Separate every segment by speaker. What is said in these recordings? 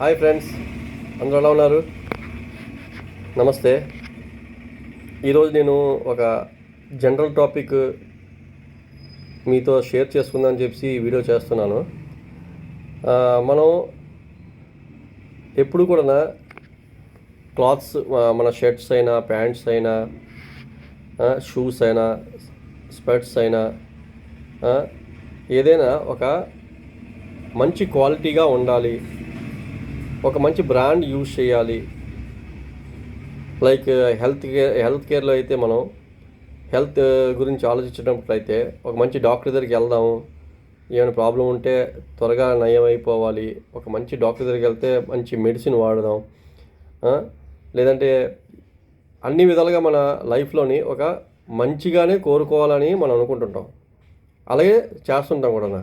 Speaker 1: Hi friends, అందరూ ఎలా ఉన్నారు? నమస్తే. ఈరోజు నేను ఒక జనరల్ టాపిక్ మీతో షేర్ చేసుకుందామని చెప్పి ఈ వీడియో చేస్తున్నాను. మనం ఎప్పుడు కూడా క్లాత్స్, మన షర్ట్స్ అయినా, ప్యాంట్స్ అయినా, షూస్ అయినా, స్పెట్స్ అయినా, ఏదైనా ఒక మంచి క్వాలిటీగా ఉండాలి, ఒక మంచి బ్రాండ్ యూజ్ చేయాలి. లైక్ హెల్త్ కేర్లో అయితే మనం హెల్త్ గురించి ఆలోచించినట్లయితే ఒక మంచి డాక్టర్ దగ్గరికి వెళ్దాము. ఏమైనా ప్రాబ్లం ఉంటే త్వరగా నయం అయిపోవాలి, ఒక మంచి డాక్టర్ దగ్గరికి వెళ్తే మంచి మెడిసిన్ వాడదాం. లేదంటే అన్ని విధాలుగా మన లైఫ్లోని ఒక మంచిగానే కోరుకోవాలని మనం అనుకుంటుంటాం, అలాగే చేస్తుంటాం కూడా.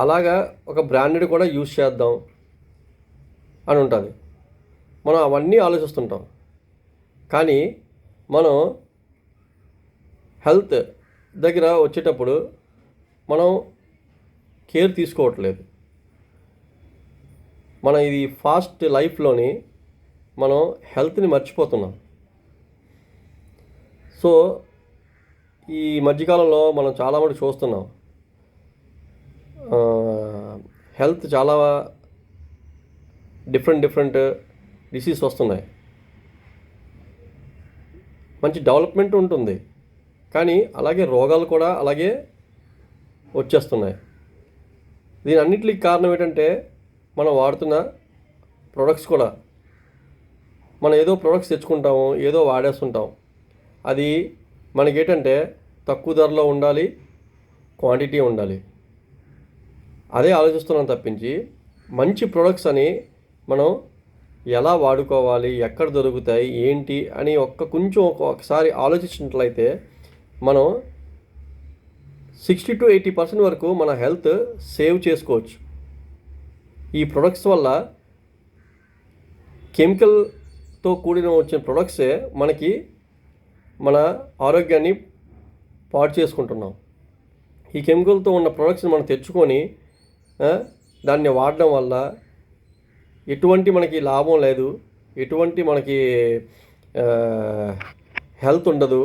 Speaker 1: అలాగా ఒక బ్రాండెడ్ కూడా యూజ్ చేద్దాం అని ఉంటుంది. మనం అవన్నీ ఆలోచిస్తుంటాం, కానీ మనం హెల్త్ దగ్గర వచ్చేటప్పుడు మనం కేర్ తీసుకోవట్లేదు. మన ఇది ఫాస్ట్ లైఫ్లోని మనం హెల్త్ని మర్చిపోతున్నాం. సో ఈ మధ్యకాలంలో మనం చాలామంది చూస్తున్నాం, హెల్త్ చాలా డిఫరెంట్ డిసీజ్ వస్తున్నాయి. మంచి డెవలప్మెంట్ ఉంటుంది, కానీ అలాగే రోగాలు కూడా అలాగే వచ్చేస్తున్నాయి. దీని అన్నిటికీ కారణం ఏంటంటే మనం వాడుతున్న ప్రొడక్ట్స్ కూడా. మనం ఏదో ప్రొడక్ట్స్ తెచ్చుకుంటాము, ఏదో వాడేస్తుంటాం. అది మనకేంటంటే తక్కువ ధరలో ఉండాలి, క్వాంటిటీ ఉండాలి, అదే ఆలోచిస్తున్నాం తప్పించి మంచి ప్రొడక్ట్స్ అని మనం ఎలా వాడుకోవాలి, ఎక్కడ దొరుకుతాయి, ఏంటి అని కొంచెం ఒకసారి ఆలోచించినట్లయితే మనం 60 to 80% వరకు మన హెల్త్ సేవ్ చేసుకోవచ్చు. ఈ ప్రొడక్ట్స్ వల్ల కెమికల్తో కూడిన వచ్చిన ప్రొడక్ట్సే మనకి మన ఆరోగ్యాన్ని పాడు చేసుకుంటున్నాం. ఈ కెమికల్తో ఉన్న ప్రొడక్ట్స్ని మనం తెచ్చుకొని దాన్ని వాడడం వల్ల ఎటువంటి మనకి లాభం లేదు, ఎటువంటి మనకి హెల్త్ ఉండదు.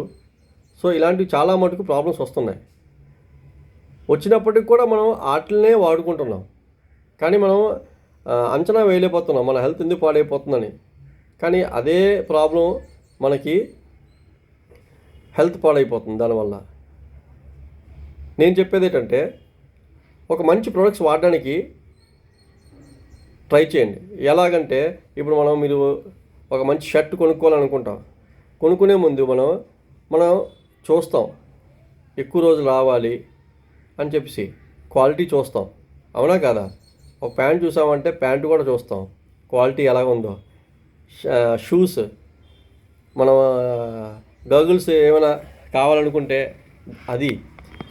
Speaker 1: సో ఇలాంటివి చాలా మటుకు ప్రాబ్లమ్స్ వస్తున్నాయి. వచ్చినప్పటికి కూడా మనం వాటినే వాడుకుంటున్నాం, కానీ మనం అంచనా వేయలేకపోతున్నాం మన హెల్త్ ఎందుకు పాడైపోతుందని. కానీ అదే ప్రాబ్లం మనకి హెల్త్ పాడైపోతుంది దానివల్ల. నేను చెప్పేది ఏంటంటే ఒక మంచి ప్రొడక్ట్స్ వాడడానికి ట్రై చేయండి. ఎలాగంటే ఇప్పుడు మీరు ఒక మంచి షర్ట్ కొనుక్కోవాలనుకుంటాం. కొనుక్కునే ముందు మనం చూస్తాం, ఎక్కువ రోజులు రావాలి అని చెప్పేసి క్వాలిటీ చూస్తాం, అవునా కాదా? ఒక ప్యాంట్ చూసామంటే ప్యాంటు కూడా చూస్తాం, క్వాలిటీ ఎలాగ ఉందో. షూస్, మనం గగుల్స్ ఏమైనా కావాలనుకుంటే అది.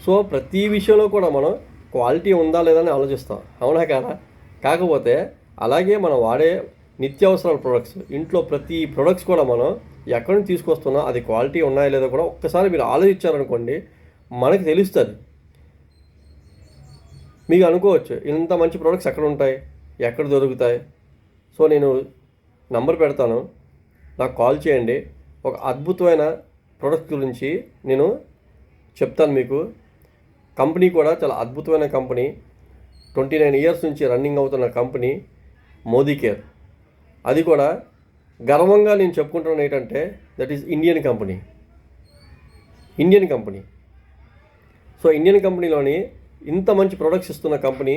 Speaker 1: సో ప్రతి విషయంలో కూడా మనం క్వాలిటీ ఉందా లేదా అని ఆలోచిస్తాం, అవునా కాదా? కాకపోతే అలాగే మనం వాడే నిత్యావసరాల ప్రొడక్ట్స్, ఇంట్లో ప్రతి ప్రొడక్ట్స్ కూడా మనం ఎక్కడి నుంచి తీసుకొస్తున్నాం, అది క్వాలిటీ ఉన్నాయా లేదా కూడా ఒక్కసారి మీరు ఆలోచించారనుకోండి, మనకి తెలుస్తుంది. మీకు అనుకోవచ్చు, ఇంత మంచి ప్రొడక్ట్స్ ఎక్కడ ఉంటాయి, ఎక్కడ దొరుకుతాయి. సో నేను నంబర్ పెడతాను, నాకు కాల్ చేయండి. ఒక అద్భుతమైన ప్రొడక్ట్ గురించి నేను చెప్తాను మీకు. కంపెనీ కూడా చాలా అద్భుతమైన కంపెనీ, 29 years నుంచి రన్నింగ్ అవుతున్న కంపెనీ మోదీ కేర్. అది కూడా గర్వంగా నేను చెప్పుకుంటున్నాను ఏంటంటే that is Indian company. So Indian కంపెనీలోని ఇంత మంచి ప్రొడక్ట్స్ ఇస్తున్న కంపెనీ,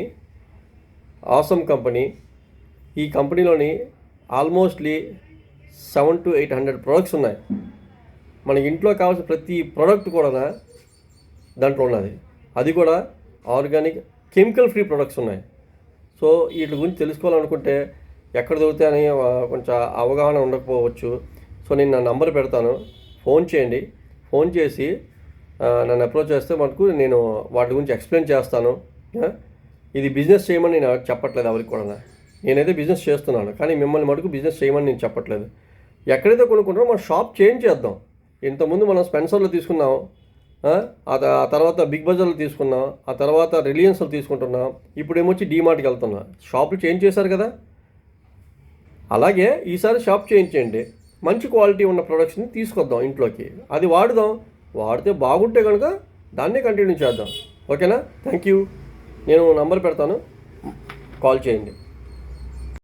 Speaker 1: ఆసమ్ కంపెనీ. ఈ కంపెనీలోని ఆల్మోస్ట్లీ 700 to 800 ప్రొడక్ట్స్ ఉన్నాయి. మన ఇంట్లో కావాల్సిన ప్రతి ప్రోడక్ట్ కూడా దాంట్లో ఉన్నది. అది కూడా ఆర్గానిక్, కెమికల్ ఫ్రీ ప్రొడక్ట్స్ ఉన్నాయి. సో వీటి గురించి తెలుసుకోవాలనుకుంటే ఎక్కడ దొరుకుతాయని కొంచెం అవగాహన ఉండకపోవచ్చు. సో నేను నా నంబర్ పెడతాను, ఫోన్ చేయండి. ఫోన్ చేసి నన్ను అప్రోచ్ చేస్తే మటుకు నేను వాటి గురించి ఎక్స్ప్లెయిన్ చేస్తాను. ఇది బిజినెస్ చేయమని నేను చెప్పట్లేదు ఎవరికి కూడా. నేనైతే బిజినెస్ చేస్తున్నాను, కానీ మిమ్మల్ని మటుకు బిజినెస్ చేయమని నేను చెప్పట్లేదు. ఎక్కడైతే కొనుక్కుంటారో మన షాప్ చేంజ్ చేద్దాం. ఇంతకుముందు మనం స్పెన్సర్లో తీసుకున్నాం, ఆ తర్వాత బిగ్ బజార్లో తీసుకున్నాం, ఆ తర్వాత రిలయన్స్లో తీసుకుంటున్నాం, ఇప్పుడు ఏమొచ్చి డీమార్ట్కి వెళ్తున్నా. షాపులు చేంజ్ చేశారు కదా, అలాగే ఈసారి షాప్ చేయించండి. మంచి క్వాలిటీ ఉన్న ప్రొడక్ట్స్ని తీసుకొద్దాం ఇంట్లోకి, అది వాడుదాం. వాడితే బాగుంటే కనుక దాన్నే కంటిన్యూ చేద్దాం. ఓకేనా? Thank you. నేను నంబర్ పెడతాను, కాల్ చేయండి.